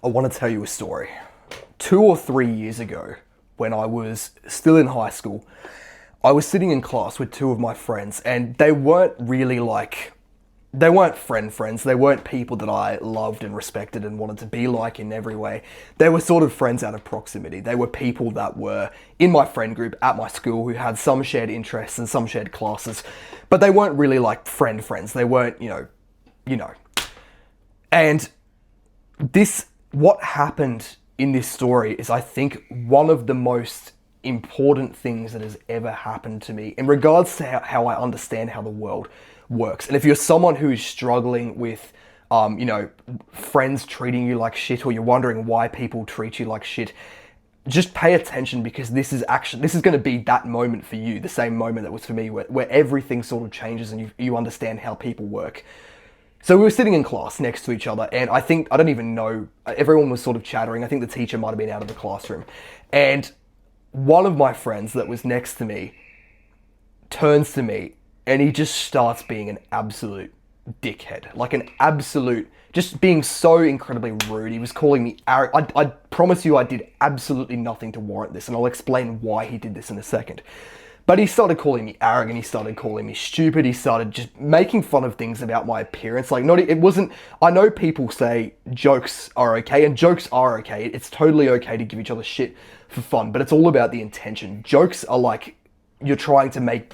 I want to tell you a story. 2 or 3 years ago, when I was still in high school, I was sitting in class with two of my friends, and they weren't really they weren't friends. They weren't people that I loved and respected and wanted to be like in every way. They were sort of friends out of proximity. They were people that were in my friend group at my school who had some shared interests and some shared classes, but they weren't really like friends. They weren't, you know. And what happened in this story is, I think, one of the most important things that has ever happened to me in regards to how I understand how the world works. And if you're someone who is struggling with, friends treating you like shit, or you're wondering why people treat you like shit, just pay attention, because this is going to be that moment for you, the same moment that was for me, where everything sort of changes and you understand how people work. So we were sitting in class next to each other, and I don't even know, everyone was sort of chattering. I think the teacher might have been out of the classroom. And one of my friends that was next to me turns to me, and he just starts being an absolute dickhead. Like an absolute, just being so incredibly rude. He was calling me arrogant. I promise you I did absolutely nothing to warrant this, and I'll explain why he did this in a second. But he started calling me arrogant, he started calling me stupid, he started just making fun of things about my appearance. I know people say jokes are okay, and jokes are okay. It's totally okay to give each other shit for fun, but it's all about the intention. Jokes are like, you're trying to make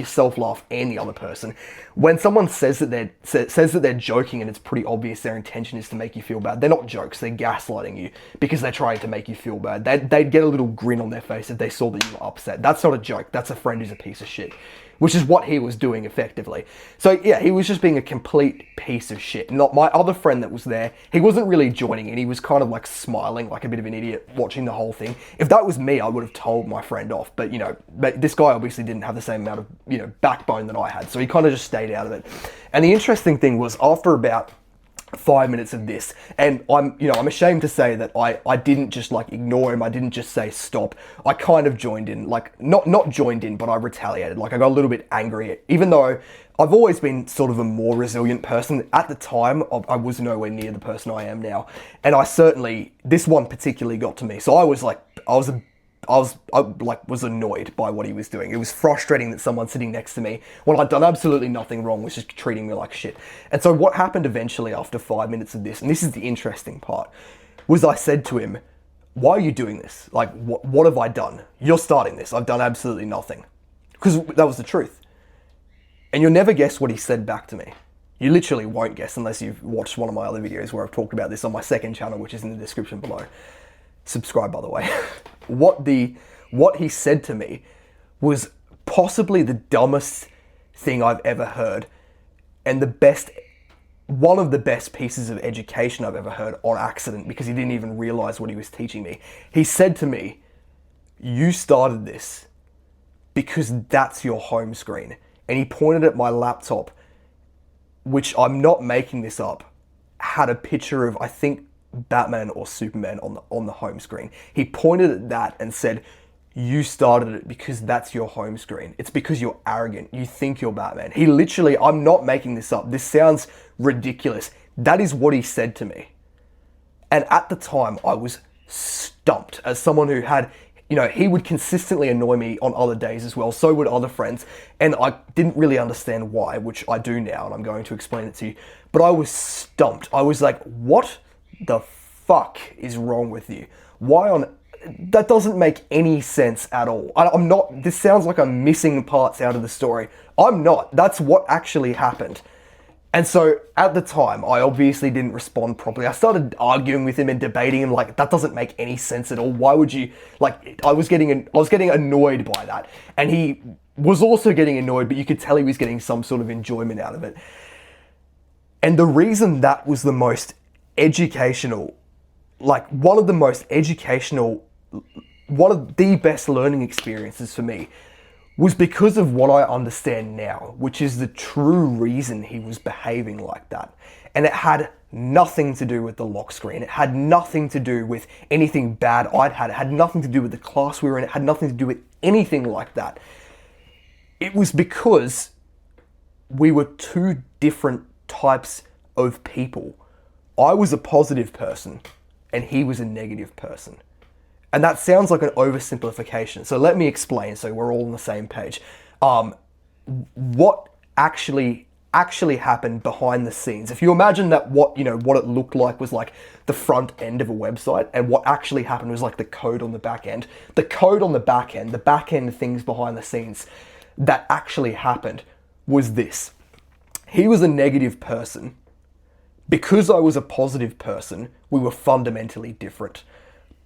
yourself laugh and the other person. When someone says that they're joking and it's pretty obvious their intention is to make you feel bad, they're not jokes, they're gaslighting you because they're trying to make you feel bad. They'd get a little grin on their face if they saw that you were upset. That's not a joke, that's a friend who's a piece of shit. Which is what he was doing effectively. So yeah, he was just being a complete piece of shit. Not my other friend that was there, he wasn't really joining in. He was kind of like smiling like a bit of an idiot watching the whole thing. If that was me, I would have told my friend off. But but this guy obviously didn't have the same amount of, backbone that I had. So he kind of just stayed out of it. And the interesting thing was, after about 5 minutes of this, and I'm ashamed to say that I didn't just like ignore him. I didn't just say stop. I kind of joined in, like not joined in, but I retaliated. Like I got a little bit angry, even though I've always been sort of a more resilient person. At the time, I was nowhere near the person I am now, and this one particularly got to me. So I was annoyed by what he was doing. It was frustrating that someone sitting next to me, when I'd done absolutely nothing wrong, was just treating me like shit. And so what happened eventually after 5 minutes of this, and this is the interesting part, was I said to him, why are you doing this? Like, what have I done? You're starting this. I've done absolutely nothing. Because that was the truth. And you'll never guess what he said back to me. You literally won't guess unless you've watched one of my other videos where I've talked about this on my second channel, which is in the description below. Subscribe, by the way. What he said to me was possibly the dumbest thing I've ever heard, and one of the best pieces of education I've ever heard on accident, because he didn't even realize what he was teaching me. He said to me, "You started this because that's your home screen." And he pointed at my laptop, which, I'm not making this up, had a picture of, I think, Batman or Superman on the home screen. He pointed at that and said, "You started it because that's your home screen. It's because you're arrogant. You think you're Batman." He literally, I'm not making this up. This sounds ridiculous. That is what he said to me. And at the time, I was stumped as someone who had, he would consistently annoy me on other days as well. So would other friends. And I didn't really understand why, which I do now, and I'm going to explain it to you. But I was stumped. I was like, what the fuck is wrong with you? That doesn't make any sense at all. This sounds like I'm missing parts out of the story. I'm not. That's what actually happened. And so at the time, I obviously didn't respond properly. I started arguing with him and debating him, like, that doesn't make any sense at all. Why would you, I was getting annoyed by that. And he was also getting annoyed, but you could tell he was getting some sort of enjoyment out of it. And the reason that was the most educational, one of the best learning experiences for me, was because of what I understand now, which is the true reason he was behaving like that. And it had nothing to do with the lock screen. It had nothing to do with anything bad I'd had. It had nothing to do with the class we were in. It had nothing to do with anything like that. It was because we were two different types of people. I was a positive person, and he was a negative person. And that sounds like an oversimplification. So let me explain so we're all on the same page. What actually happened behind the scenes? If you imagine that what it looked like was like the front end of a website, and what actually happened was like the code on the back end. The code on the back end things behind the scenes that actually happened was this. He was a negative person. Because I was a positive person, we were fundamentally different.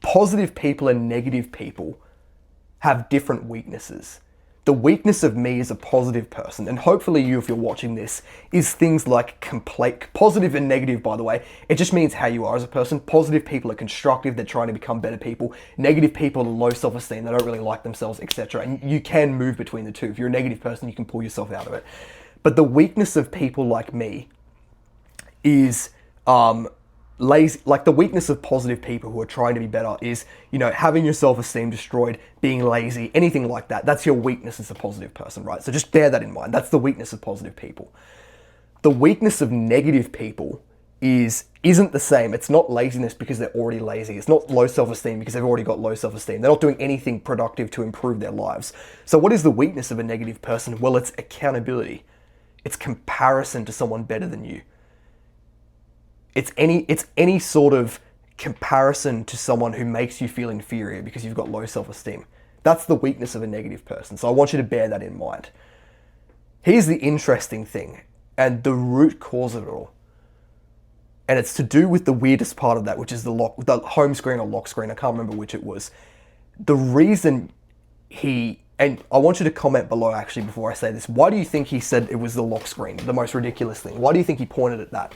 Positive people and negative people have different weaknesses. The weakness of me as a positive person, and hopefully you, if you're watching this, is things like positive and negative, by the way. It just means how you are as a person. Positive people are constructive, they're trying to become better people. Negative people are low self-esteem, they don't really like themselves, etc. And you can move between the two. If you're a negative person, you can pull yourself out of it. But the weakness of people like me is lazy. Like the weakness of positive people who are trying to be better is, having your self-esteem destroyed, being lazy, anything like that. That's your weakness as a positive person, right? So just bear that in mind. That's the weakness of positive people. The weakness of negative people isn't the same. It's not laziness because they're already lazy. It's not low self-esteem because they've already got low self-esteem. They're not doing anything productive to improve their lives. So what is the weakness of a negative person? Well, it's accountability. It's comparison to someone better than you. It's any sort of comparison to someone who makes you feel inferior because you've got low self-esteem. That's the weakness of a negative person. So I want you to bear that in mind. Here's the interesting thing, and the root cause of it all. And it's to do with the weirdest part of that, which is the home screen or lock screen. I can't remember which it was. The reason and I want you to comment below actually before I say this. Why do you think he said it was the lock screen, the most ridiculous thing? Why do you think he pointed at that?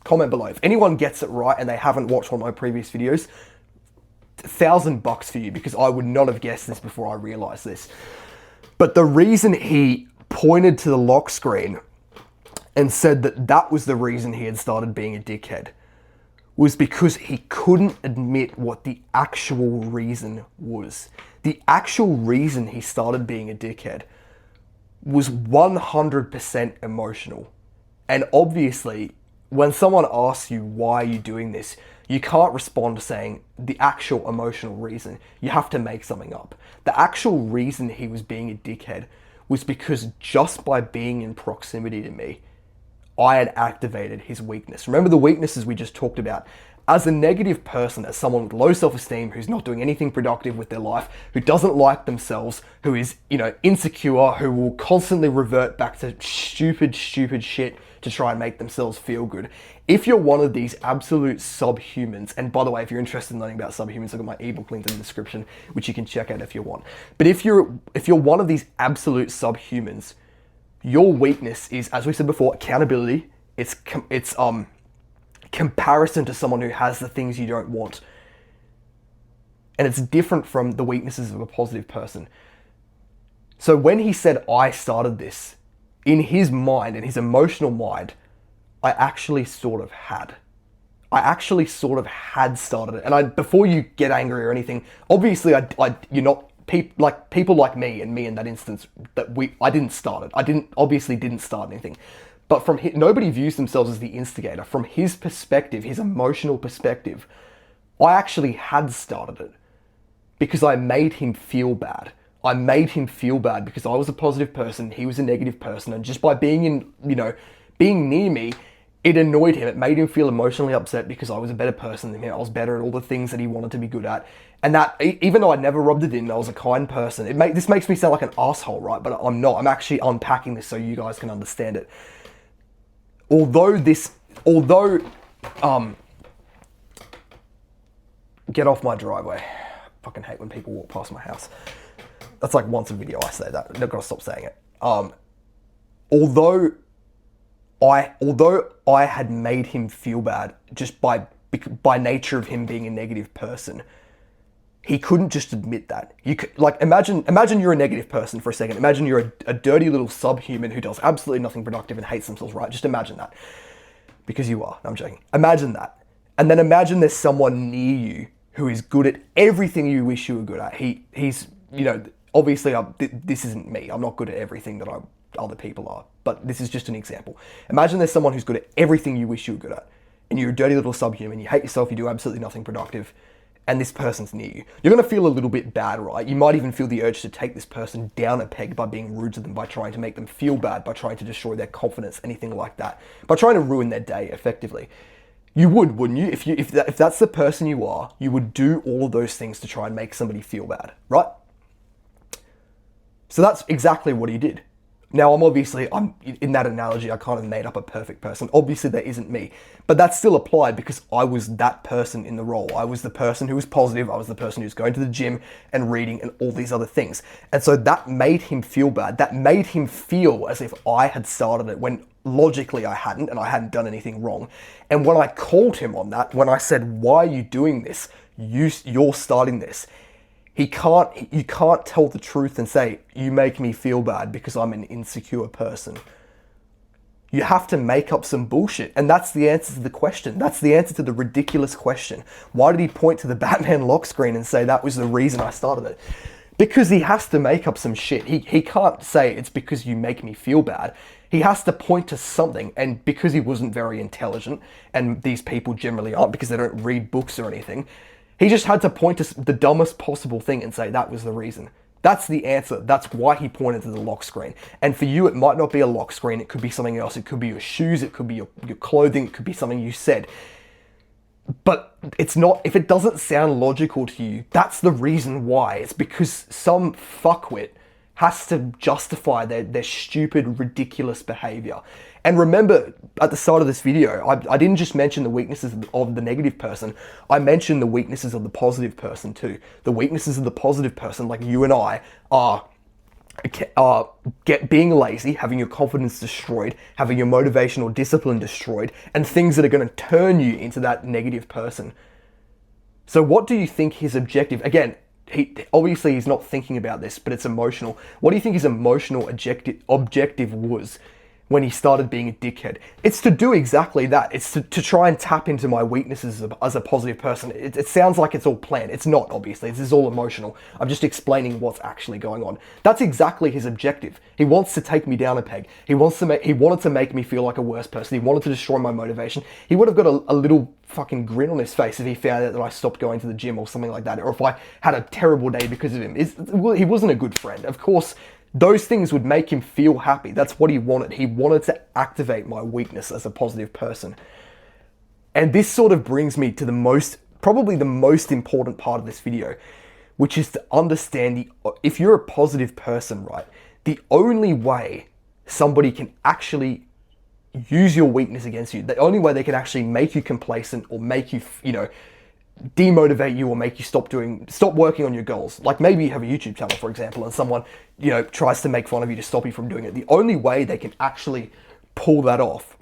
Comment below. If anyone gets it right and they haven't watched one of my previous videos, $1,000 for you, because I would not have guessed this before I realized this. But the reason he pointed to the lock screen and said that was the reason he had started being a dickhead was because he couldn't admit what the actual reason was. The actual reason he started being a dickhead was 100% emotional. And obviously, when someone asks you, why are you doing this? You can't respond to saying the actual emotional reason. You have to make something up. The actual reason he was being a dickhead was because just by being in proximity to me, I had activated his weakness. Remember the weaknesses we just talked about. As a negative person, as someone with low self-esteem, who's not doing anything productive with their life, who doesn't like themselves, who is, insecure, who will constantly revert back to stupid shit to try and make themselves feel good. If you're one of these absolute subhumans, and by the way, if you're interested in learning about subhumans, I've got my ebook linked in the description, which you can check out if you want. But if you're one of these absolute subhumans, your weakness is, as we said before, accountability. It's comparison to someone who has the things you don't want. And it's different from the weaknesses of a positive person. So when he said, I started this, in his mind, in his emotional mind, I actually sort of had started it. And before you get angry or anything, obviously you're not people like me and me in that instance, I didn't start it. I didn't start anything. But nobody views themselves as the instigator. From his perspective, his emotional perspective, I actually had started it because I made him feel bad. I made him feel bad because I was a positive person, he was a negative person, and just by being being near me, it annoyed him. It made him feel emotionally upset because I was a better person than him. I was better at all the things that he wanted to be good at. And that, even though I never rubbed it in, I was a kind person. This makes me sound like an asshole, right? But I'm not. I'm actually unpacking this so you guys can understand it. Get off my driveway. I fucking hate when people walk past my house. That's like once a video I say that. I've got to stop saying it. Although I had made him feel bad just by nature of him being a negative person, he couldn't just admit that. You could, imagine you're a negative person for a second. Imagine you're a dirty little subhuman who does absolutely nothing productive and hates themselves, right? Just imagine that. Because you are. No, I'm joking. Imagine that. And then imagine there's someone near you who is good at everything you wish you were good at. He's, obviously this isn't me. I'm not good at everything that other people are. But this is just an example. Imagine there's someone who's good at everything you wish you were good at. and you're a dirty little subhuman, you hate yourself, you do absolutely nothing productive, and this person's near you, you're going to feel a little bit bad, right? You might even feel the urge to take this person down a peg by being rude to them, by trying to make them feel bad, by trying to destroy their confidence, anything like that, by trying to ruin their day, effectively. You would, wouldn't you? If that's the person you are, you would do all of those things to try and make somebody feel bad, right? So that's exactly what he did. Now, I'm in that analogy, I kind of made up a perfect person. Obviously, that isn't me, but that still applied because I was that person in the role. I was the person who was positive. I was the person who was going to the gym and reading and all these other things. And so that made him feel bad. That made him feel as if I had started it when logically I hadn't, and I hadn't done anything wrong. And when I called him on that, when I said, why are you doing this? You're starting this. You can't tell the truth and say, you make me feel bad because I'm an insecure person. You have to make up some bullshit. And that's the answer to the question. That's the answer to the ridiculous question. Why did he point to the Batman lock screen and say that was the reason I started it? Because he has to make up some shit. He can't say it's because you make me feel bad. He has to point to something, and because he wasn't very intelligent, and these people generally aren't because they don't read books or anything, he just had to point to the dumbest possible thing and say that was the reason. That's the answer. That's why he pointed to the lock screen. And for you, it might not be a lock screen. It could be something else. It could be your shoes. It could be your clothing. It could be something you said. But it's not, if it doesn't sound logical to you, that's the reason why. It's because some fuckwit has to justify their stupid, ridiculous behavior. And remember, at the start of this video, I didn't just mention the weaknesses of the negative person. I mentioned the weaknesses of the positive person too. The weaknesses of the positive person, like you and I, are being lazy, having your confidence destroyed, having your motivation or discipline destroyed, and things that are going to turn you into that negative person. So what do you think his objective, again, obviously he's not thinking about this, but it's emotional. What do you think his emotional objective was when he started being a dickhead? It's to do exactly that. It's to try and tap into my weaknesses as a positive person. It sounds like it's all planned. It's not, obviously. This is all emotional. I'm just explaining what's actually going on. That's exactly his objective. He wants to take me down a peg. He wanted to make me feel like a worse person. He wanted to destroy my motivation. He would have got a little fucking grin on his face if he found out that I stopped going to the gym or something like that, or if I had a terrible day because of him. He wasn't a good friend. Of course, those things would make him feel happy. That's what he wanted. He wanted to activate my weakness as a positive person. And this sort of brings me to probably the most important part of this video, which is to understand if you're a positive person, right, the only way somebody can actually use your weakness against you, the only way they can actually make you complacent or make you, demotivate you or make you stop working on your goals. Like maybe you have a YouTube channel, for example, and someone, tries to make fun of you to stop you from doing it. The only way they can actually pull that off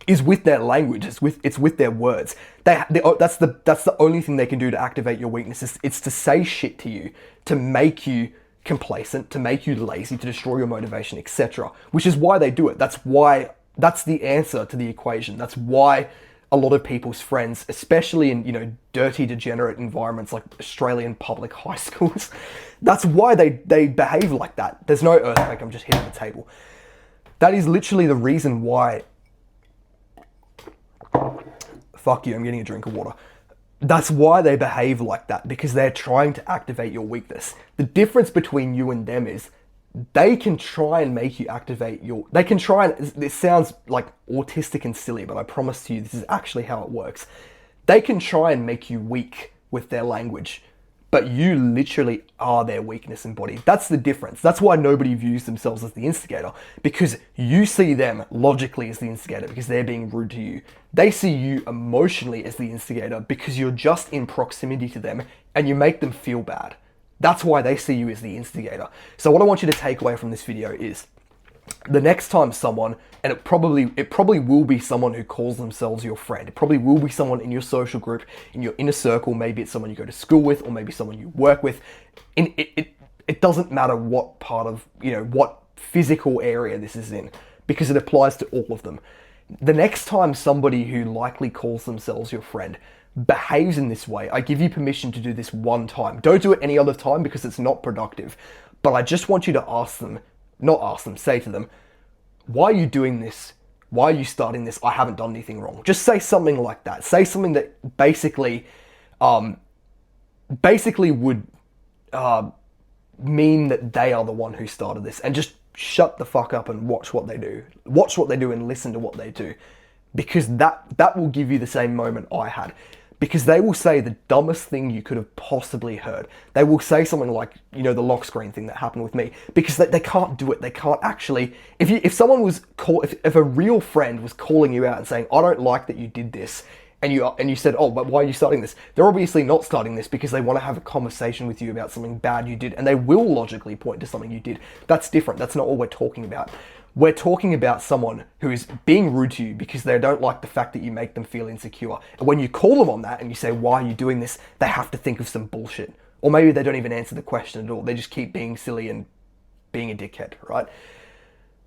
is with their language. It's with their words. That's the only thing they can do to activate your weaknesses. It's to say shit to you, to make you complacent, to make you lazy, to destroy your motivation, etc. Which is why they do it. That's the answer to the equation. That's why a lot of people's friends, especially in, dirty, degenerate environments like Australian public high schools, that's why they behave like that. There's no earthquake, I'm just hitting the table. That is literally the reason why... Fuck you, I'm getting a drink of water. That's why they behave like that, because they're trying to activate your weakness. The difference between you and them is they can try and make you activate this sounds like autistic and silly, but I promise to you this is actually how it works. They can try and make you weak with their language, but you literally are their weakness embodied. That's the difference. That's why nobody views themselves as the instigator, because you see them logically as the instigator because they're being rude to you. They see you emotionally as the instigator because you're just in proximity to them and you make them feel bad. That's why they see you as the instigator. So what I want you to take away from this video is the next time someone, and it probably will be someone who calls themselves your friend. It probably will be someone in your social group, in your inner circle. Maybe it's someone you go to school with, or maybe someone you work with. It doesn't matter what part of, what physical area this is in, because it applies to all of them. The next time somebody who likely calls themselves your friend behaves in this way, I give you permission to do this one time. Don't do it any other time because it's not productive. But I just want you to say to them, why are you doing this? why are you starting this? I haven't done anything wrong. Just say something like that. Say something that basically would mean that they are the one who started this, and just shut the fuck up and watch what they do. Watch what they do and listen to what they do, because that will give you the same moment I had. Because they will say the dumbest thing you could have possibly heard. They will say something like, you know, the lock screen thing that happened with me, because they can't do it. They can't actually, if someone was if a real friend was calling you out and saying, I don't like that you did this, and you said, oh, but why are you starting this? They're obviously not starting this because they want to have a conversation with you about something bad you did, and they will logically point to something you did. That's different. That's not what we're talking about. We're talking about someone who is being rude to you because they don't like the fact that you make them feel insecure. And when you call them on that and you say, why are you doing this? They have to think of some bullshit. Or maybe they don't even answer the question at all. They just keep being silly and being a dickhead, right?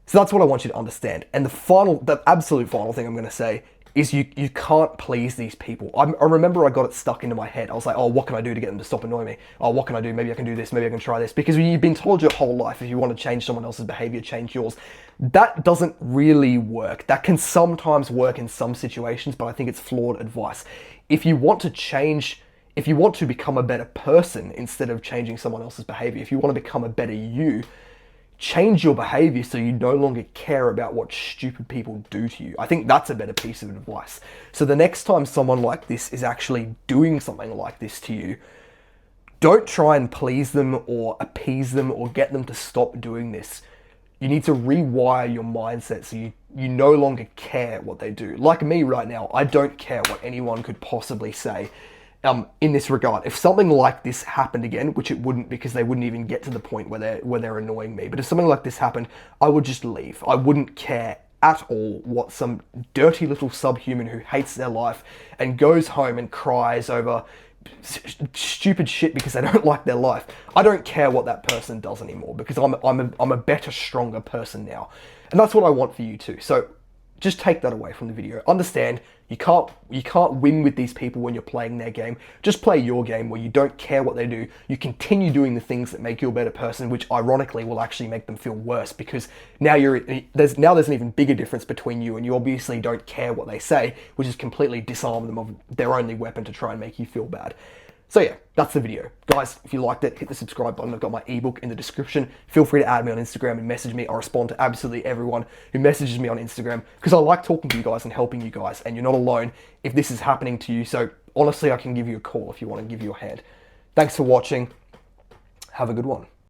So that's what I want you to understand. And the absolute final thing I'm going to say is you can't please these people. I remember I got it stuck into my head. I was like, oh, what can I do to get them to stop annoying me? Oh, what can I do? Maybe I can do this. Maybe I can try this. Because you've been told your whole life, if you want to change someone else's behavior, change yours. That doesn't really work. That can sometimes work in some situations, but I think it's flawed advice. If you want to change, if you want to become a better person instead of changing someone else's behavior, if you want to become a better you, change your behavior so you no longer care about what stupid people do to you. I think that's a better piece of advice. So the next time someone like this is actually doing something like this to you, don't try and please them or appease them or get them to stop doing this. You need to rewire your mindset so you no longer care what they do. Like me right now, I don't care what anyone could possibly say in this regard. If something like this happened again, which it wouldn't, because they wouldn't even get to the point where they're annoying me, but if something like this happened, I would just leave. I wouldn't care at all what some dirty little subhuman who hates their life and goes home and cries over stupid shit because they don't like their life. I don't care what that person does anymore, because I'm a better, stronger person now. And that's what I want for you too. So just take that away from the video. Understand, you can't win with these people when you're playing their game. Just play your game where you don't care what they do. You continue doing the things that make you a better person, which ironically will actually make them feel worse, because now there's an even bigger difference between you, and you obviously don't care what they say, which is completely disarm them of their only weapon to try and make you feel bad. So yeah, that's the video. Guys, if you liked it, hit the subscribe button. I've got my ebook in the description. Feel free to add me on Instagram and message me. I respond to absolutely everyone who messages me on Instagram, because I like talking to you guys and helping you guys, and you're not alone if this is happening to you. So honestly, I can give you a call if you want to give you a hand. Thanks for watching. Have a good one.